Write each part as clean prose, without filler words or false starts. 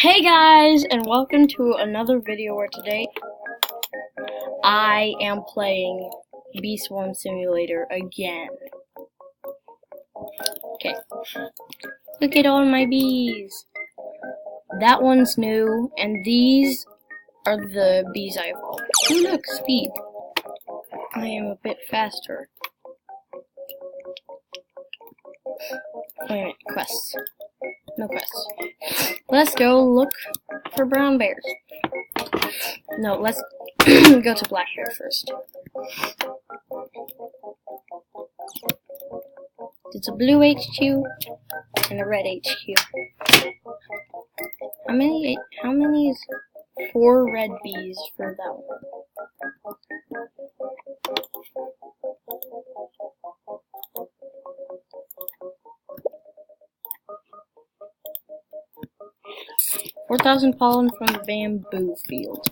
Hey guys, and welcome to another video where today I am playing Bee Swarm Simulator again. Okay, look at all my bees. That one's new, and these are the bees I evolved. Ooh, look, speed. I am a bit faster. Wait a minute, quests. No quests. Let's go look for brown bears. No, let's go to black bear first. It's a blue HQ and a red HQ. How many is 4 red bees for that one? $4,000 pollen from the bamboo field.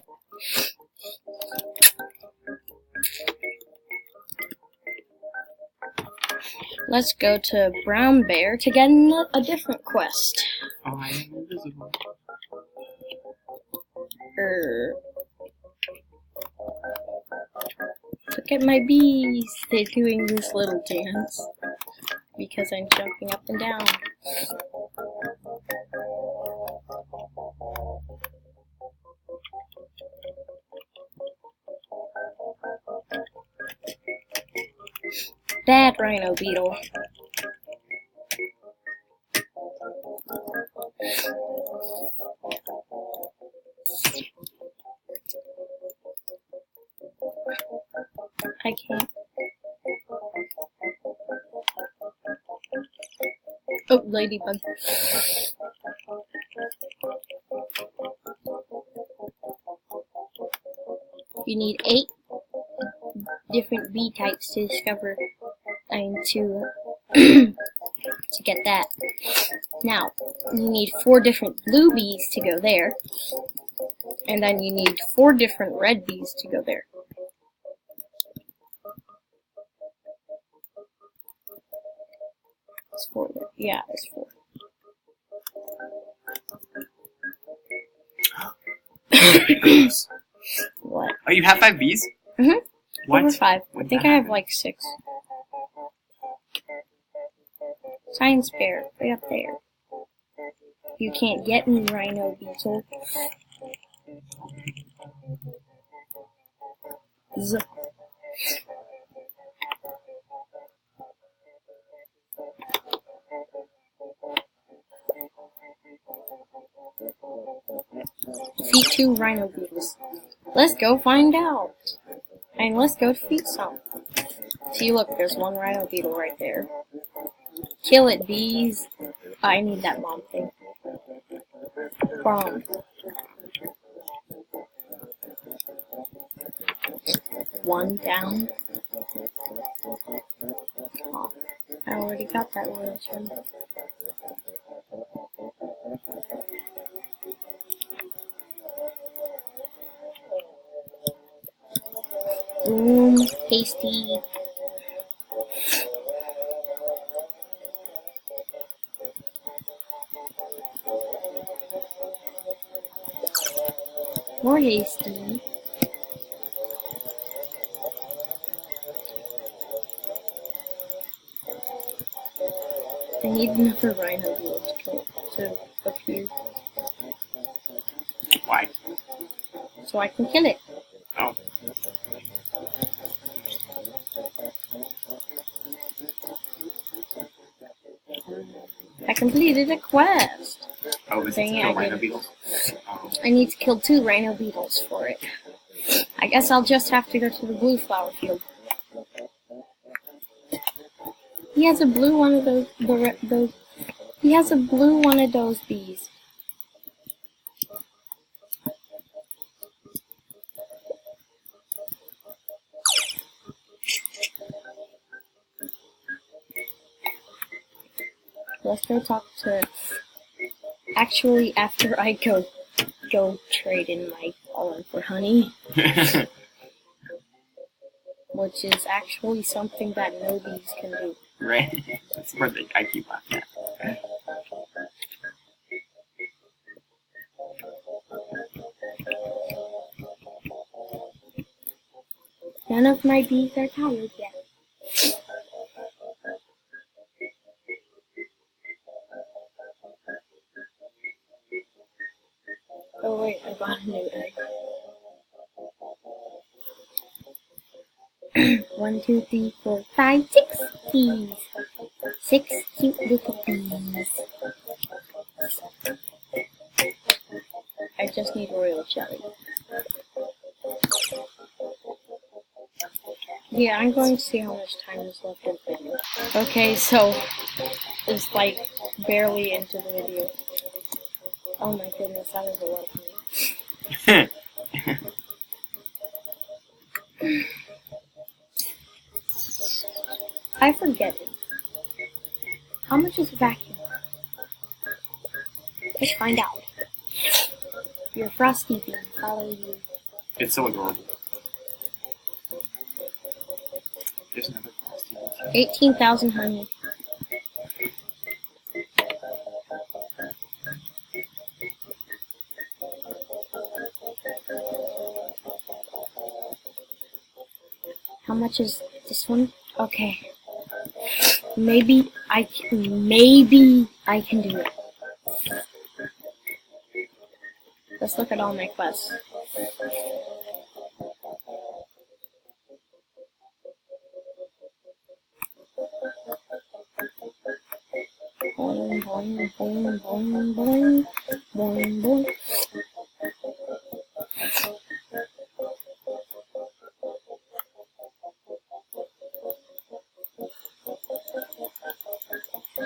Let's go to brown bear to get a different quest. Oh, I am invisible. Look at my bees. They're doing this little dance because I'm jumping up and down. Bad rhino beetle. I can't. Oh, ladybug. You need 8 different bee types to discover and to get that. Now, you need 4 different blue bees to go there, and then you need 4 different red bees to go there. It's 4. Yeah, it's 4. What? Oh, you have 5 bees? Mm-hmm. What? Over 5. I think I have like 6. Science bear, right up there. You can't get me, rhino beetle. Defeat 2 rhino beetles. Let's go find out. And let's go defeat some. See, look, there's 1 rhino beetle right there. Kill it, bees. I need that bomb thing. Bomb. 1 down. Oh, I already got that religion. Boom, tasty. More hasty. I need another rhino beetle to appear. Why? So I can kill it. Oh. I completed a quest. Oh, is it to kill rhino beetles? Oh. I need to kill 2 rhino beetles for it. I guess I'll just have to go to the blue flower field. He has a blue one of those. He has a blue one of those bees. Let's go talk to. Actually, after I go trade in my pollen for honey, which is actually something that no bees can do. Right? That's where I keep laughing at. None of my bees are tired yet. Oh wait, I bought a new egg. 1, 2, 3, 4, 5, 6 bees. 6 cute little bees. I just need royal jelly. Yeah, I'm going to see how much time is left in the video. Okay, so it's like barely into the video. Oh my goodness, that was a lot of money. I forget it. How much is a vacuum? Let's find out. Your frosty bee, follow you. It's so adorable. There's another frosty. 18,000 honey. How much is this one? Okay. Maybe I can do it. Let's look at all my quests. Boing, boing, boing, boing, boing, boing, boing.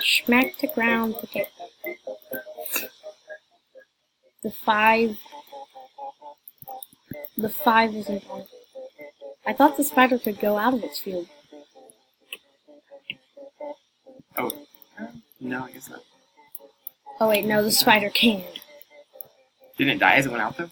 Smack the ground. Okay. The 5 isn't on. I thought the spider could go out of its field. Oh. No, I guess not. Oh wait, no, the spider can. Didn't it die as it went out though?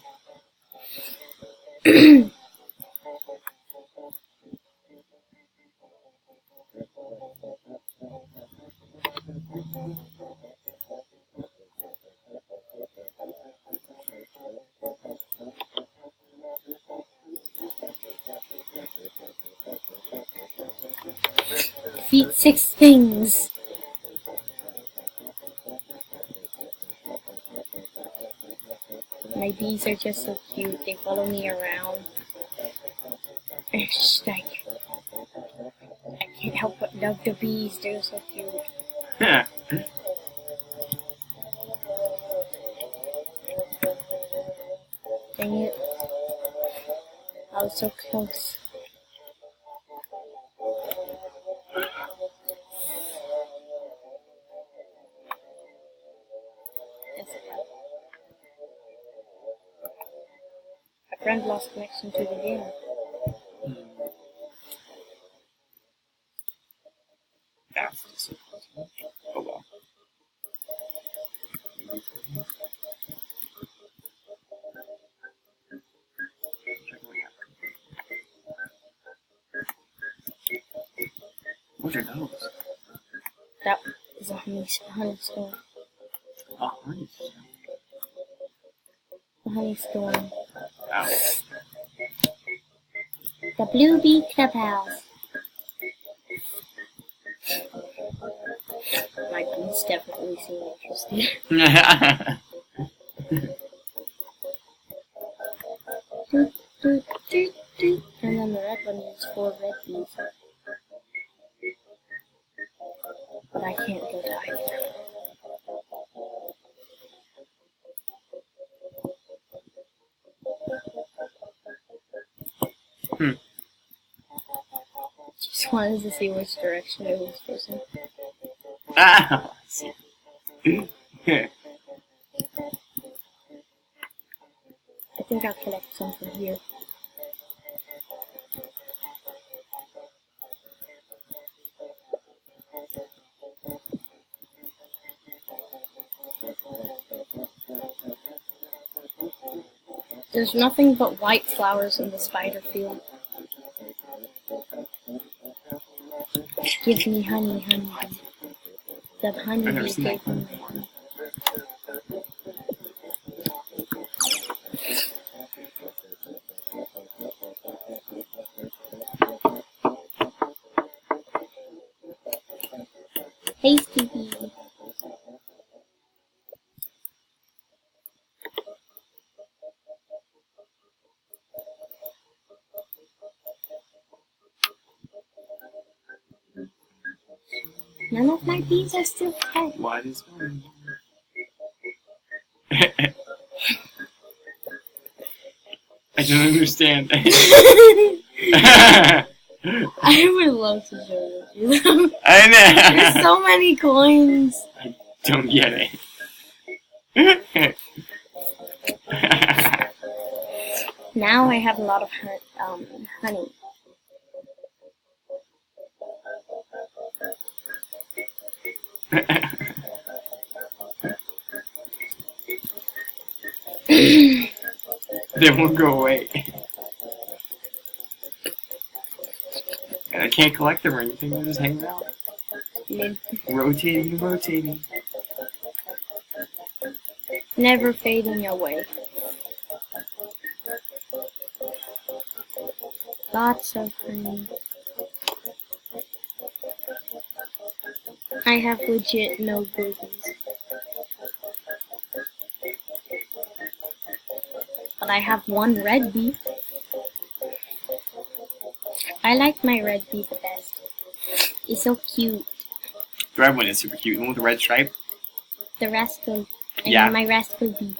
Defeat 6 things. My bees are just so cute. They follow me around. It's just like, I can't help but love the bees. They're so cute. Dang it. I was so close. Yes, my friend lost connection to the game. That's disappointing. Oh well. What's your nose? That is a honey storm. Oh, nice. The honey storm. Ow. The Blue Bee Clubhouse. My bees definitely seem interested. Doot, doot, doot, doot. And then the red one is 4 red bees. But I can't go to either. Just wanted to see which direction it was facing. Ah, I see. I think I'll collect some from here. There's nothing but white flowers in the spider field. Give me honey, honey, honey. The honey I've never bee seen that gave me one before. honey. Hey, Stevie. None of my bees are still fed. What is going on? I don't understand. I would love to show you them. I know. There's so many coins. I don't get it. Now I have a lot of honey. They won't go away. And I can't collect them or anything, they're just hanging out. Rotating and rotating. Never fading away. Lots of honey. I have legit no boobies. But I have one red bee. I like my red bee the best. It's so cute. The red one is super cute. The one with the red stripe. The rascal. I Yeah. mean, my rascal bee.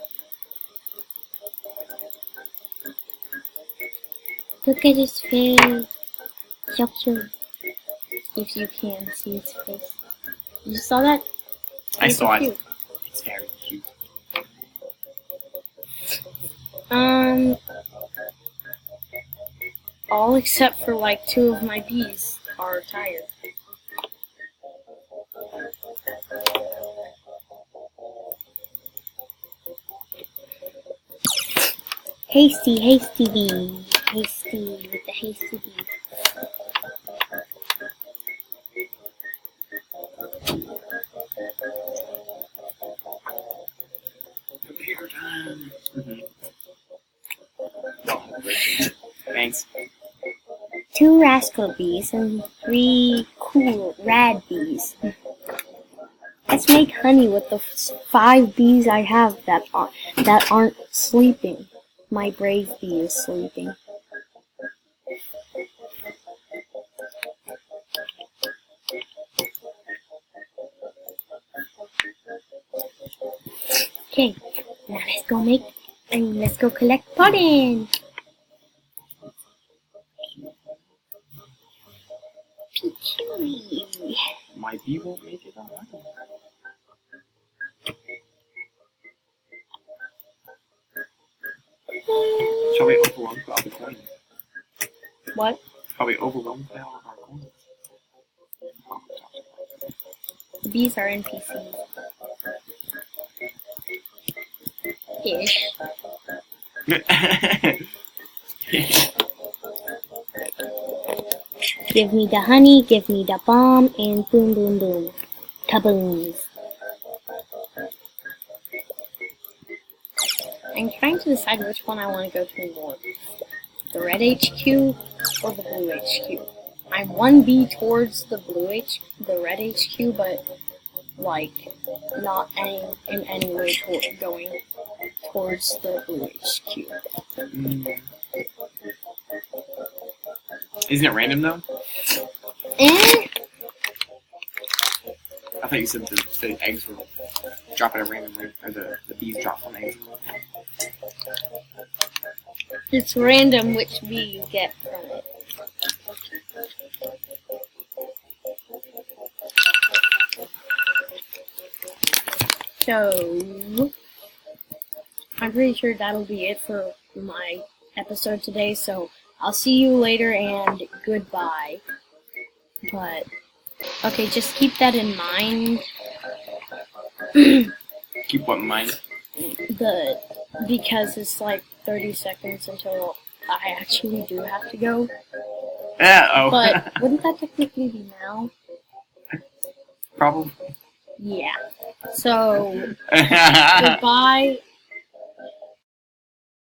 Look at his face. So cute. If you can see his face. You saw that? I It's so saw it. cute. It's very cute. All except for like 2 of my bees are tired. Hasty, hasty bee. Hasty with the hasty bee. Computer time. Thanks. 2 rascal bees and 3 cool rad bees. Let's make honey with the 5 bees I have that aren't sleeping. My brave bee is sleeping. Okay, now let's go collect pollen. Peachy. My bee won't make it on. Probably overwhelmed by all the coins. What? Probably overwhelmed by all of our coins. The bees are NPCs. Ish. Give me the honey, give me the bomb, and boom, boom, boom. Kabooms. I'm trying to decide which one I want to go to more. The red HQ or the blue HQ. I'm 1B towards the red HQ, but like not in any way going towards the blue HQ. Isn't it random though? Eh? I thought you said the eggs were drop at a random rate, or the bees drop from eggs. It's random which bee you get from it. So, I'm pretty sure that'll be it for my episode today, so I'll see you later and goodbye. But, okay, just keep that in mind. Keep what in mind? Because it's like 30 seconds until I actually do have to go. Oh. But wouldn't that technically be now? Probably. Yeah. So, goodbye.